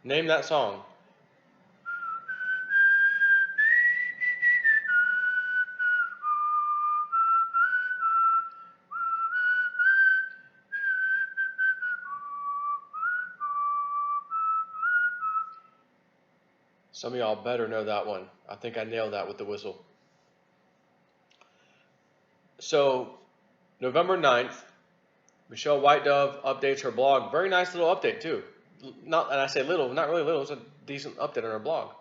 Name that song. Some of y'all better know that one. I think I nailed that with the whistle. So, November 9th, Michelle Whitedove updates her blog. Very nice little update, too. Not, and I say little, not really little. It's a decent update on her blog.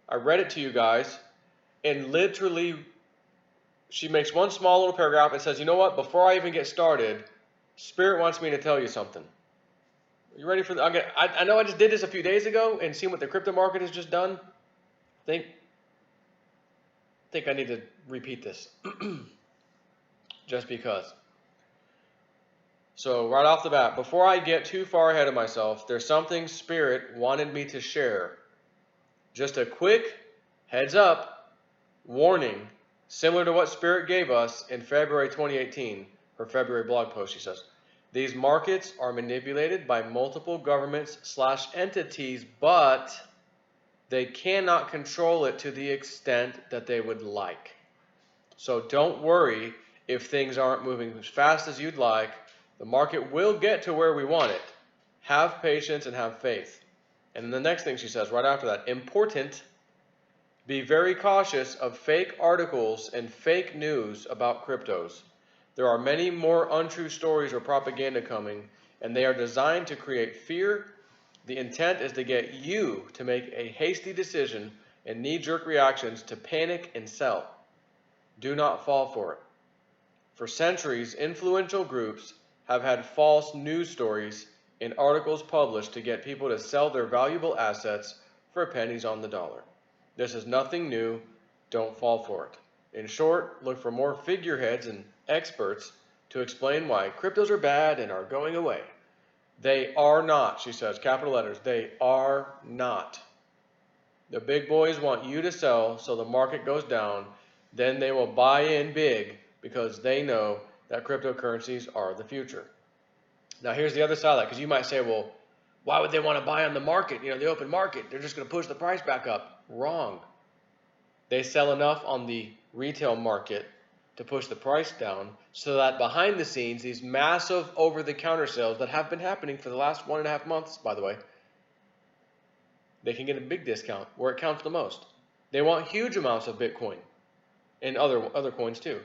I read it to you guys, and literally, she makes one small little paragraph and says, you know what? Before I even get started, Spirit wants me to tell you something. You ready for the? I know I just did this a few days ago and seen what the crypto market has just done. Think I need to repeat this, just because. So right off the bat, before I get too far ahead of myself, there's something Spirit wanted me to share. Just a quick heads up, warning, similar to what Spirit gave us in February 2018, her February blog post, she says. These markets are manipulated by multiple governments/entities, but they cannot control it to the extent that they would like. So don't worry if things aren't moving as fast as you'd like. The market will get to where we want it. Have patience and have faith. And then the next thing she says right after that, important, be very cautious of fake articles and fake news about cryptos. There are many more untrue stories or propaganda coming, and they are designed to create fear. The intent is to get you to make a hasty decision and knee-jerk reactions to panic and sell. Do not fall for it. For centuries, influential groups have had false news stories and articles published to get people to sell their valuable assets for pennies on the dollar. This is nothing new. Don't fall for it. In short, look for more figureheads and experts to explain why cryptos are bad and are going away. They are not, she says, capital letters, they are not. The big boys want you to sell so the market goes down. Then they will buy in big because they know that cryptocurrencies are the future. Now here's the other side of that, because you might say, well, why would they want to buy on the market, the open market? They're just going to push the price back up. Wrong. They sell enough on the retail market to push the price down so that behind the scenes, these massive over-the-counter sales that have been happening for the last 1.5 months, by the way, they can get a big discount where it counts the most. They want huge amounts of Bitcoin and other coins too.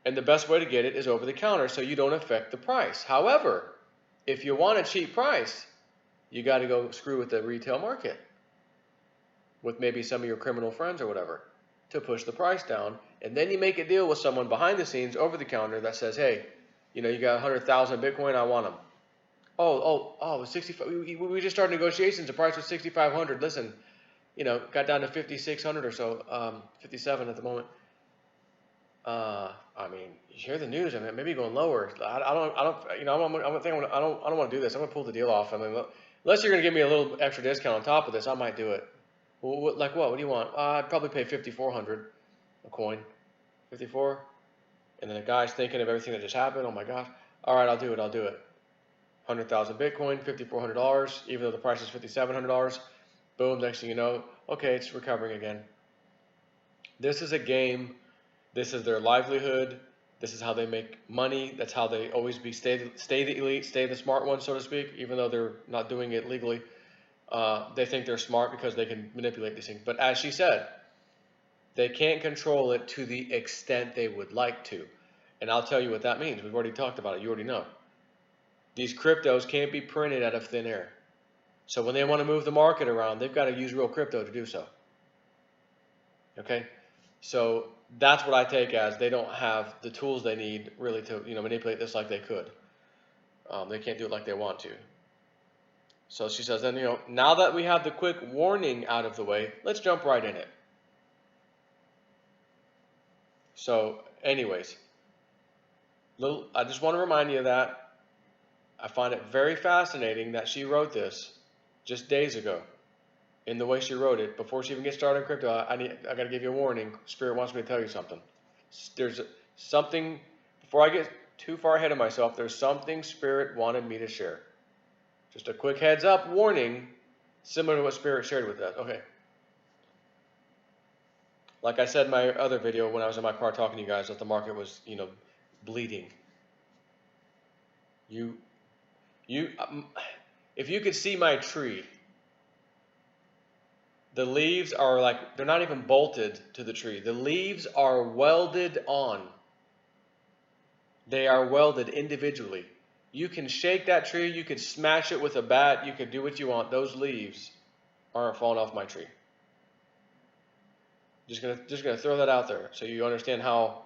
And the best way to get it is over the counter so you don't affect the price. However, if you want a cheap price, you got to go screw with the retail market with maybe some of your criminal friends or whatever to push the price down. And then you make a deal with someone behind the scenes over the counter that says, hey, you got 100,000 Bitcoin, I want them. Oh, 65. We just started negotiations. The price was 6,500. Listen, got down to 5,600 or so, 57 at the moment. I mean, you hear the news. I mean, maybe going lower. I don't want to do this. I'm gonna pull the deal off. I mean, unless you're gonna give me a little extra discount on top of this, I might do it. Well, like what? What do you want? I'd probably pay 5,400 a coin, 54. And then the guy's thinking of everything that just happened. Oh my gosh! All right, I'll do it. 100,000 Bitcoin, $5,400. Even though the price is $5,700. Boom. Next thing you know, okay, it's recovering again. This is a game. This is their livelihood. This is how they make money. That's how they always stay the elite, stay the smart ones, so to speak, even though they're not doing it legally. They think they're smart because they can manipulate these things. But as she said, they can't control it to the extent they would like to. And I'll tell you what that means. We've already talked about it. You already know. These cryptos can't be printed out of thin air. So when they want to move the market around, they've got to use real crypto to do so. Okay? So that's what I take as they don't have the tools they need really to manipulate this like they could. They can't do it like they want to. So she says, then now that we have the quick warning out of the way, let's jump right in it. So anyways, I just want to remind you of that. I find it very fascinating that she wrote this just days ago. In the way she wrote it, before she even gets started in crypto, I got to give you a warning. Spirit wants me to tell you something. There's something, before I get too far ahead of myself, there's something Spirit wanted me to share. Just a quick heads up warning. Similar to what Spirit shared with us. Okay. Like I said in my other video when I was in my car talking to you guys that the market was, bleeding. You, if you could see my tree, the leaves are like, they're not even bolted to the tree. The leaves are welded on. They are welded individually. You can shake that tree, you could smash it with a bat, you could do what you want. Those leaves aren't falling off my tree. Just gonna throw that out there so you understand how,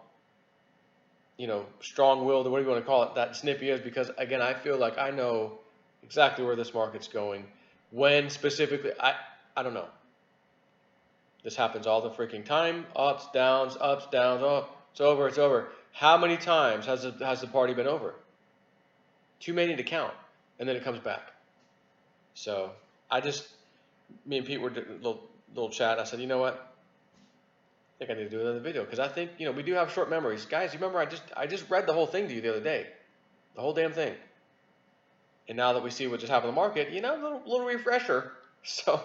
strong-willed, or whatever you want to call it, that Snippy is, because again, I feel like I know exactly where this market's going. When specifically, I don't know. This happens all the freaking time. Ups, downs, oh, it's over, it's over. How many times has the party been over? Too many to count, and then it comes back. So me and Pete were doing a little chat. I said, you know what? I think I need to do another video because I think we do have short memories, guys. You remember I just read the whole thing to you the other day, the whole damn thing. And now that we see what just happened in the market, a little refresher. So,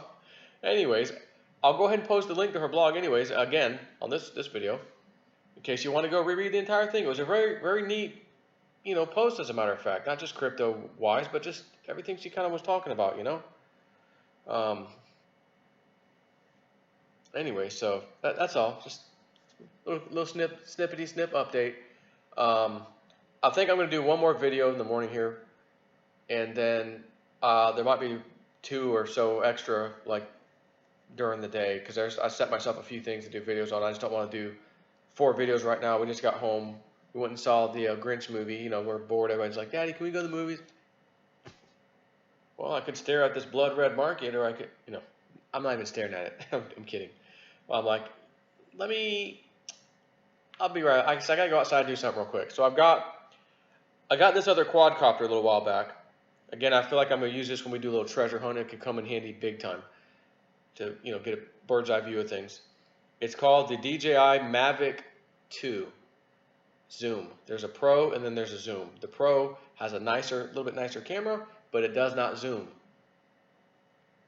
anyways, I'll go ahead and post the link to her blog, anyways, again on this video, in case you want to go reread the entire thing. It was a very very neat, post, as a matter of fact, not just crypto wise, but just everything she kind of was talking about, Anyway, so that's all. Just a little snippety snip update. I think I'm going to do one more video in the morning here, and then there might be 2 or so extra like during the day, because I set myself a few things to do videos on. I just don't want to do 4 videos right now. We just got home. We went and saw the Grinch movie. We're bored. Everybody's like, Daddy, can we go to the movies? Well, I could stare at this blood red market, or I could, I'm not even staring at it. I'm kidding. Well, I'm like, I'll be right. I gotta go outside and do something real quick. So I got this other quadcopter a little while back. Again, I feel like I'm gonna use this when we do a little treasure hunt. It could come in handy big time to get a bird's eye view of things. It's called the DJI Mavic 2 Zoom. There's a Pro and then there's a Zoom. The Pro has a little bit nicer camera, but it does not zoom.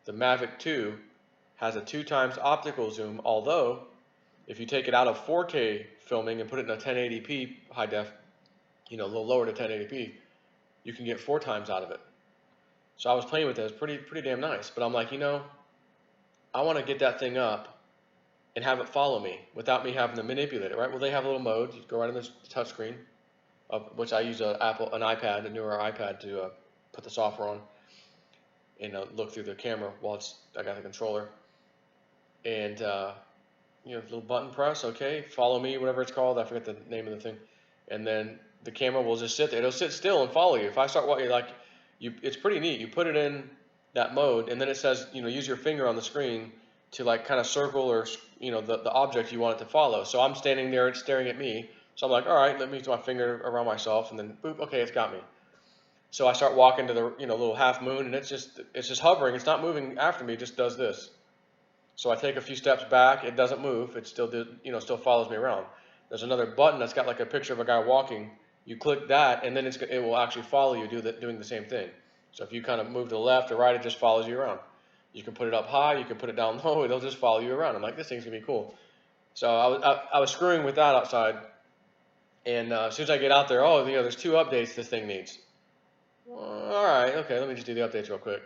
The Mavic 2 has a 2x optical zoom, although if you take it out of 4K filming and put it in a 1080p high def, a little lower to 1080p, you can get 4x out of it. So I was playing with it. It's pretty damn nice. But I'm like, I want to get that thing up and have it follow me without me having to manipulate it, right? Well, they have little modes. You go right on the touch screen, which I use a newer iPad to put the software on and look through the camera while I got the controller. And little button press, okay, follow me, whatever it's called. I forget the name of the thing. And then the camera will just sit there. It'll sit still and follow you. If I start walking, it's pretty neat. You put it in that mode, and then it says, use your finger on the screen to kind of circle or the object you want it to follow. So I'm standing there, it's staring at me. So I'm like, all right, let me use my finger around myself, and then boop, okay, it's got me. So I start walking to the little half moon, and it's just hovering. It's not moving after me. It just does this. So I take a few steps back. It doesn't move. It still still follows me around. There's another button that's got like a picture of a guy walking. You click that, and then it will actually follow you doing the same thing. So if you kind of move to the left or right, it just follows you around. You can put it up high. You can put it down low. It'll just follow you around. I'm like, this thing's gonna be cool. So I was screwing with that outside, and as soon as I get out there, there's 2 updates this thing needs. All right, okay, let me just do the updates real quick.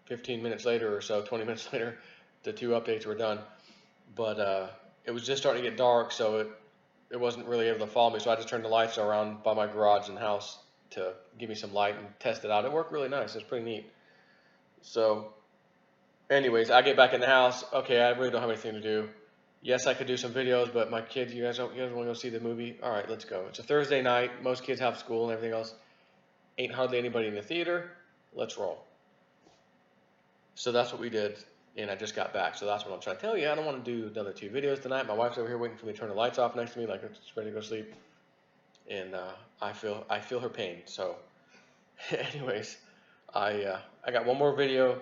15 minutes later or so, 20 minutes later, the 2 updates were done. But it was just starting to get dark, so it wasn't really able to follow me. So I just turned the lights around by my garage and house to give me some light and test it out. It worked really nice. It was pretty neat. So anyways, I get back in the house. Okay, I really don't have anything to do. Yes, I could do some videos, but my kids, you guys want to go see the movie? All right, let's go. It's a Thursday night. Most kids have school and everything else. Ain't hardly anybody in the theater. Let's roll. So that's what we did, and I just got back. So that's what I'm trying to tell you. I don't want to do another 2 videos tonight. My wife's over here waiting for me to turn the lights off next to me, like it's ready to go sleep. And I feel her pain. So, anyways, I got one more video.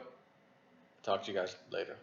Talk to you guys later.